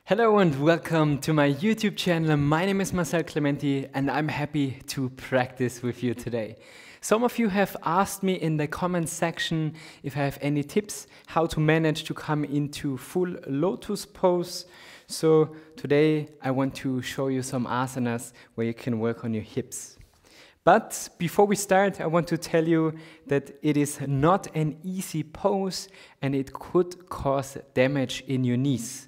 Hello and welcome to my YouTube channel. My name is Marcel and I'm happy to practice with you today. Some of you have asked me in the comment section if I have any tips how to manage to come into full Lotus Pose. So today I want to show you some asanas where you can work on your hips. But before we start, I want to tell you that it is not an easy pose and it could cause damage in your knees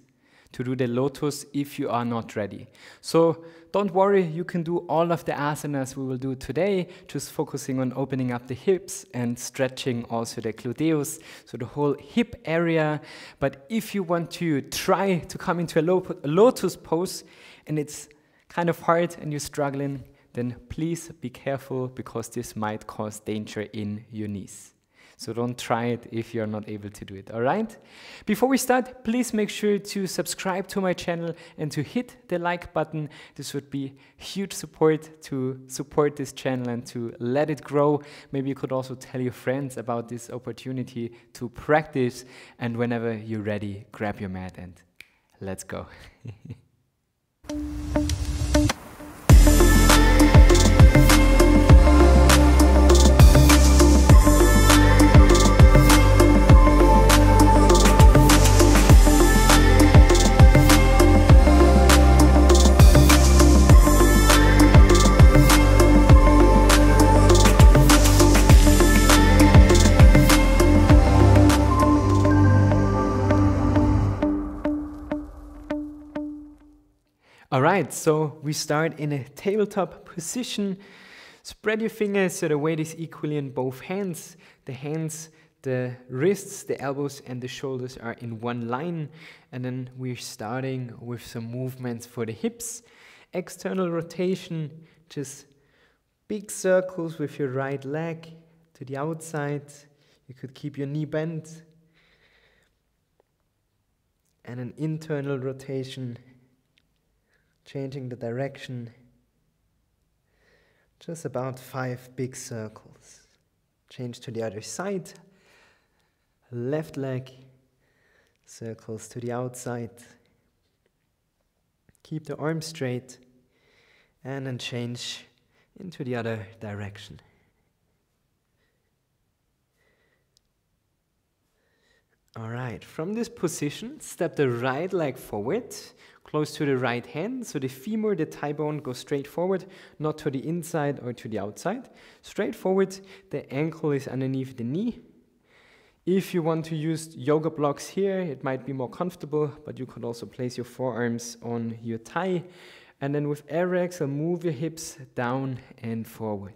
to do the lotus if you are not ready. So don't worry, you can do all of the asanas we will do today, just focusing on opening up the hips and stretching also the gluteus, so the whole hip area. But if you want to try to come into a lotus pose and it's kind of hard and you're struggling, then please be careful because this might cause danger in your knees. So don't try it if you're not able to do it, all right? Before we start, please make sure to subscribe to my channel and to hit the like button. This would be huge support to support this channel and to let it grow. Maybe you could also tell your friends about this opportunity to practice. And whenever you're ready, grab your mat and let's go. Alright, so we start in a tabletop position. Spread your fingers so the weight is equally in both hands. The hands, the wrists, the elbows and the shoulders are in one line. And then we're starting with some movements for the hips. External rotation, just big circles with your right leg to the outside. You could keep your knee bent. And an internal rotation, changing the direction, just about 5 big circles. Change to the other side, left leg, circles to the outside. Keep the arms straight and then change into the other direction. Alright, from this position, step the right leg forward, close to the right hand, so the femur, the thigh bone goes straight forward, not to the inside or to the outside. Straight forward, the ankle is underneath the knee. If you want to use yoga blocks here, it might be more comfortable, but you could also place your forearms on your thigh. And then with every exhale, move your hips down and forward.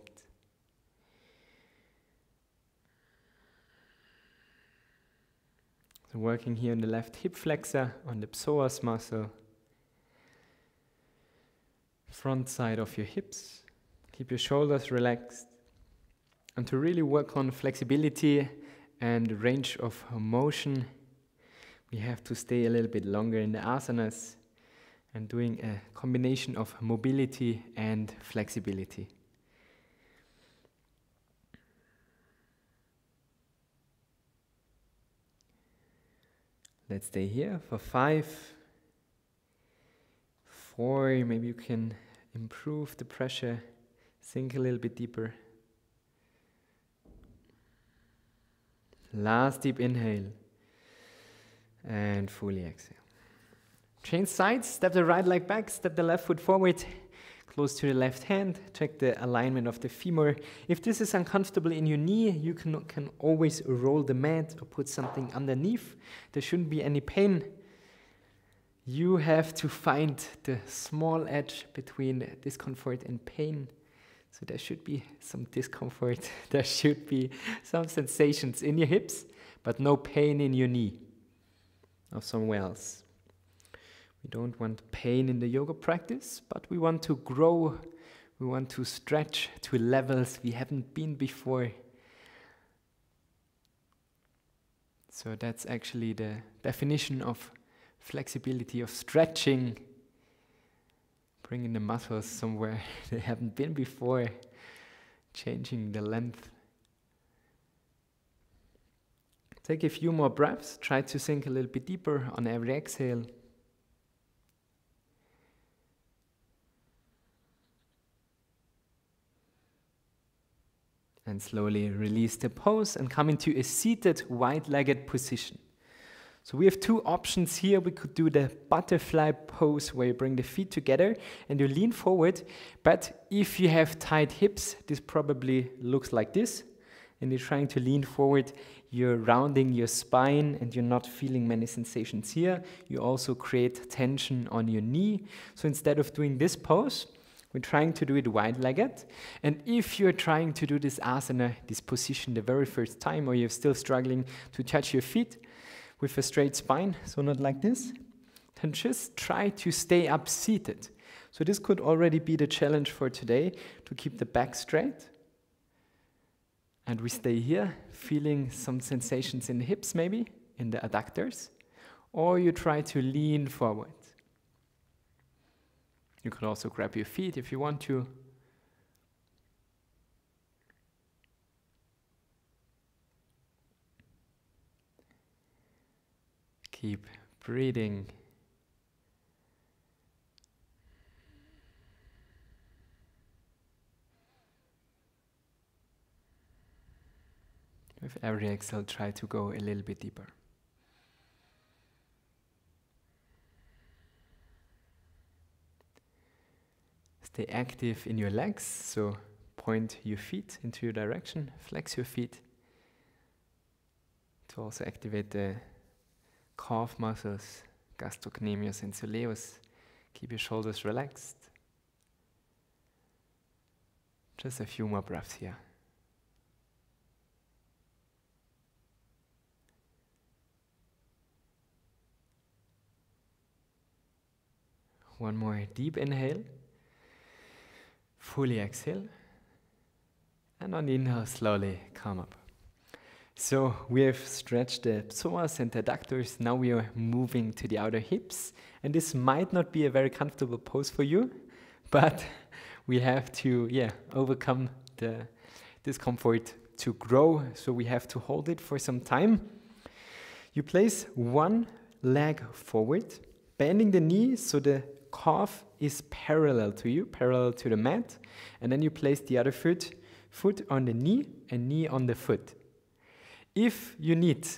So working here on the left hip flexor, on the psoas muscle. Front side of your hips. Keep your shoulders relaxed. And to really work on flexibility and range of motion, we have to stay a little bit longer in the asanas and doing a combination of mobility and flexibility. Let's stay here for 5, 4, maybe you can improve the pressure, sink a little bit deeper. Last deep inhale and fully exhale. Change sides, step the right leg back, step the left foot forward, close to the left hand, check the alignment of the femur. If this is uncomfortable in your knee, you can always roll the mat or put something underneath. There shouldn't be any pain. You have to find the small edge between discomfort and pain. So there should be some discomfort, there should be some sensations in your hips, but no pain in your knee or somewhere else. We don't want pain in the yoga practice, but we want to grow, we want to stretch to levels we haven't been before. So that's actually the definition of flexibility, of stretching, bringing the muscles somewhere they haven't been before, changing the length. Take a few more breaths, try to sink a little bit deeper on every exhale. And slowly release the pose and come into a seated wide-legged position. So we have two options here. We could do the butterfly pose where you bring the feet together and you lean forward. But if you have tight hips, this probably looks like this. And you're trying to lean forward, you're rounding your spine and you're not feeling many sensations here. You also create tension on your knee. So instead of doing this pose, we're trying to do it wide-legged. And if you're trying to do this asana, this position the very first time, or you're still struggling to touch your feet with a straight spine, so not like this, then just try to stay up seated. So this could already be the challenge for today, to keep the back straight. And we stay here, feeling some sensations in the hips maybe, in the adductors. Or you try to lean forward. You could also grab your feet if you want to. Keep breathing. With every exhale, try to go a little bit deeper. Stay active in your legs, so point your feet into your direction, flex your feet to also activate the calf muscles, gastrocnemius and soleus. Keep your shoulders relaxed. Just a few more breaths here. One more deep inhale. Fully exhale, and on the inhale, slowly come up. So we have stretched the psoas and the adductors. Now we are moving to the outer hips, and this might not be a very comfortable pose for you, but we have to, overcome the discomfort to grow. So we have to hold it for some time. You place one leg forward, bending the knee so the calf is parallel to you, parallel to the mat, and then you place the other foot on the knee and knee on the foot. If you need,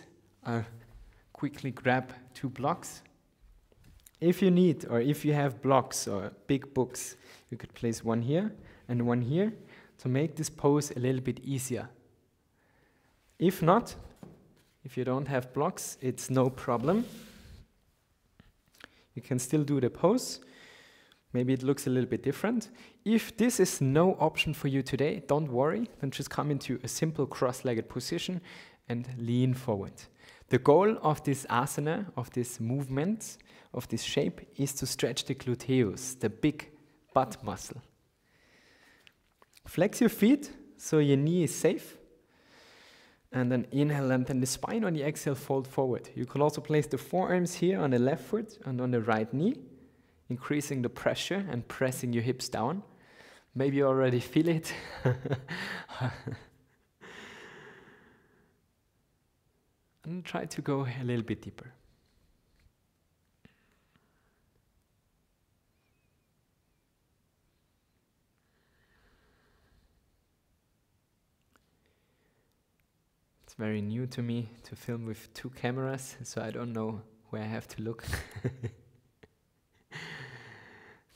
quickly grab 2 blocks. If you need, or if you have blocks or big books, you could place one here and one here to make this pose a little bit easier. If not, if you don't have blocks, it's no problem. You can still do the pose. Maybe it looks a little bit different. If this is no option for you today, don't worry. Then just come into a simple cross-legged position and lean forward. The goal of this asana, of this movement, of this shape, is to stretch the gluteus, the big butt muscle. Flex your feet so your knee is safe. And then inhale, lengthen the spine. On the exhale, fold forward. You can also place the forearms here on the left foot and on the right knee, increasing the pressure and pressing your hips down. Maybe you already feel it. And try to go a little bit deeper. It's very new to me to film with 2 cameras, so I don't know where I have to look.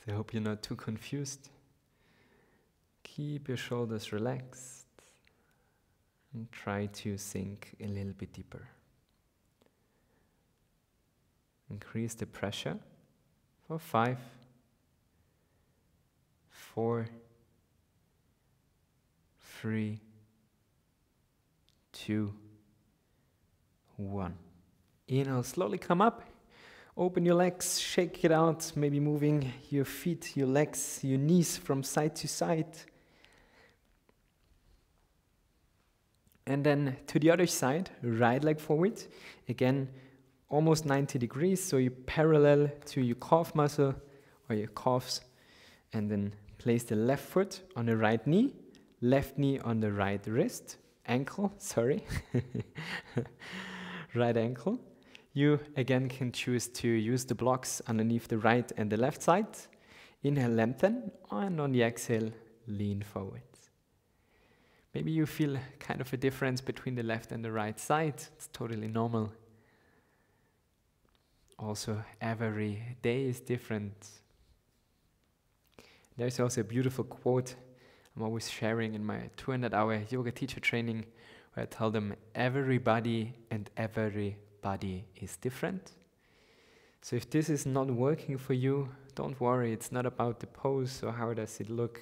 So I hope you're not too confused. Keep your shoulders relaxed and try to sink a little bit deeper. Increase the pressure for 5, 4, 3, 2, 1. Inhale, slowly come up. Open your legs, shake it out, maybe moving your feet, your legs, your knees from side to side. And then to the other side, right leg forward. Again, almost 90 degrees, so you parallel to your calf muscle or your calves. And then place the left foot on the right knee, left knee on the right wrist, ankle, sorry. Right ankle. You again can choose to use the blocks underneath the right and the left side. Inhale, lengthen, and on the exhale, lean forward. Maybe you feel kind of a difference between the left and the right side. It's totally normal. Also, every day is different. There's also a beautiful quote I'm always sharing in my 200-hour yoga teacher training, where I tell them everybody and everybody is different. So if this is not working for you, don't worry. It's not about the pose or how does it look.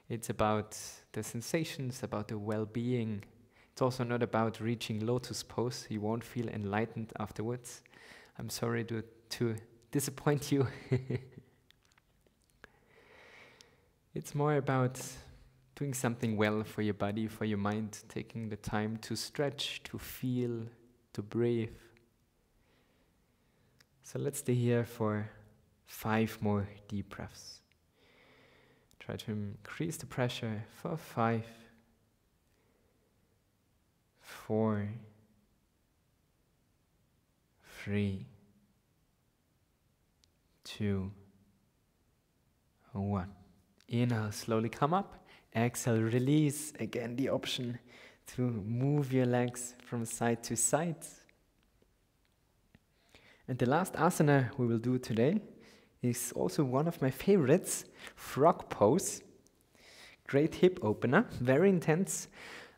It's about the sensations, about the well-being. It's also not about reaching Lotus Pose. You won't feel enlightened afterwards. I'm sorry to disappoint you. It's more about doing something well for your body, for your mind, taking the time to stretch, to feel, to breathe. So let's stay here for 5 more deep breaths. Try to increase the pressure for 5, 4, 3, 2, 1. Inhale, slowly come up. Exhale, release. Again, the option to move your legs from side to side. And the last asana we will do today is also one of my favorites, frog pose. Great hip opener, very intense.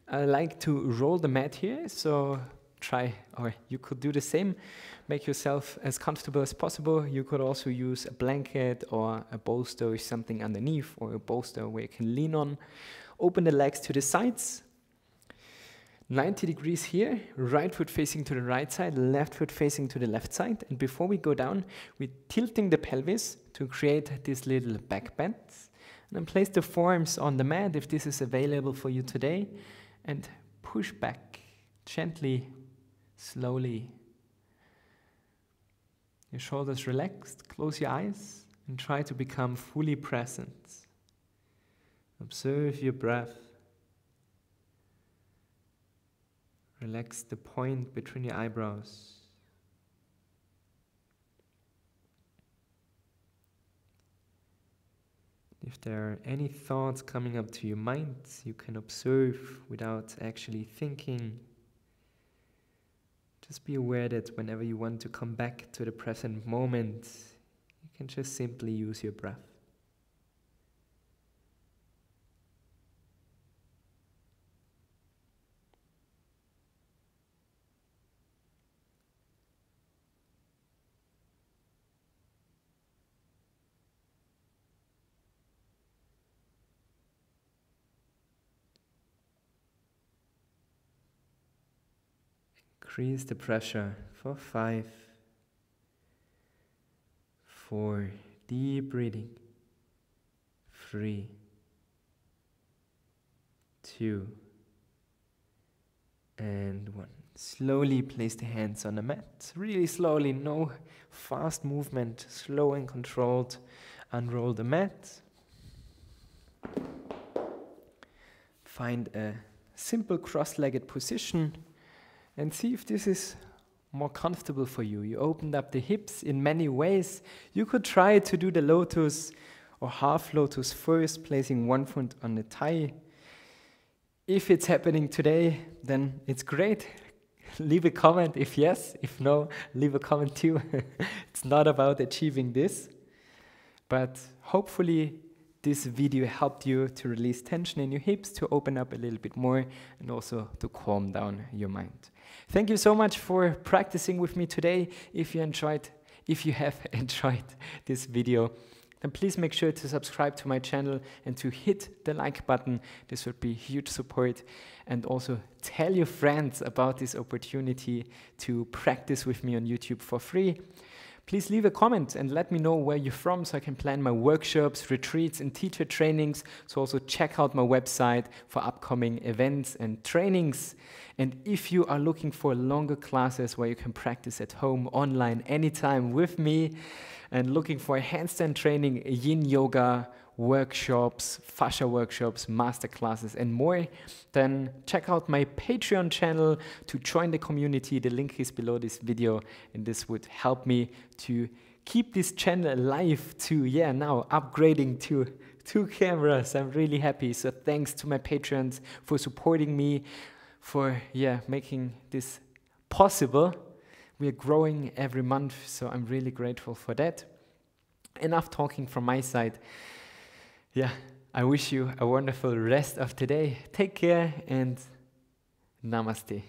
I like to roll the mat here, so try, or you could do the same. Make yourself as comfortable as possible. You could also use a blanket or a bolster or something underneath, or a bolster where you can lean on. Open the legs to the sides. 90 degrees here, right foot facing to the right side, left foot facing to the left side. And before we go down, we're tilting the pelvis to create this little back bend. And then place the forearms on the mat if this is available for you today. And push back gently, slowly. Your shoulders relaxed, close your eyes, and try to become fully present. Observe your breath. Relax the point between your eyebrows. If there are any thoughts coming up to your mind, you can observe without actually thinking. Just be aware that whenever you want to come back to the present moment, you can just simply use your breath. Increase the pressure for 5, 4, deep breathing, 3, 2, and 1. Slowly place the hands on the mat, really slowly, no fast movement, slow and controlled. Unroll the mat. Find a simple cross-legged position. And see if this is more comfortable for you. You opened up the hips in many ways. You could try to do the lotus or half lotus first, placing one foot on the thigh. If it's happening today, then it's great. Leave a comment if yes. If no, leave a comment too. It's not about achieving this. But hopefully this video helped you to release tension in your hips, to open up a little bit more, and also to calm down your mind. Thank you so much for practicing with me today. If you have enjoyed this video, then please make sure to subscribe to my channel and to hit the like button. This would be huge support. And also tell your friends about this opportunity to practice with me on YouTube for free. Please leave a comment and let me know where you're from so I can plan my workshops, retreats, and teacher trainings. So also check out my website for upcoming events and trainings. And if you are looking for longer classes where you can practice at home, online, anytime with me, and looking for handstand training, yin yoga, workshops, fascia workshops, master classes, and more, then check out my Patreon channel to join the community. The link is below this video, and this would help me to keep this channel alive to, now upgrading to two cameras. I'm really happy. So thanks to my patrons for supporting me, for making this possible. We are growing every month, so I'm really grateful for that. Enough talking from my side. I wish you a wonderful rest of today. Take care and Namaste.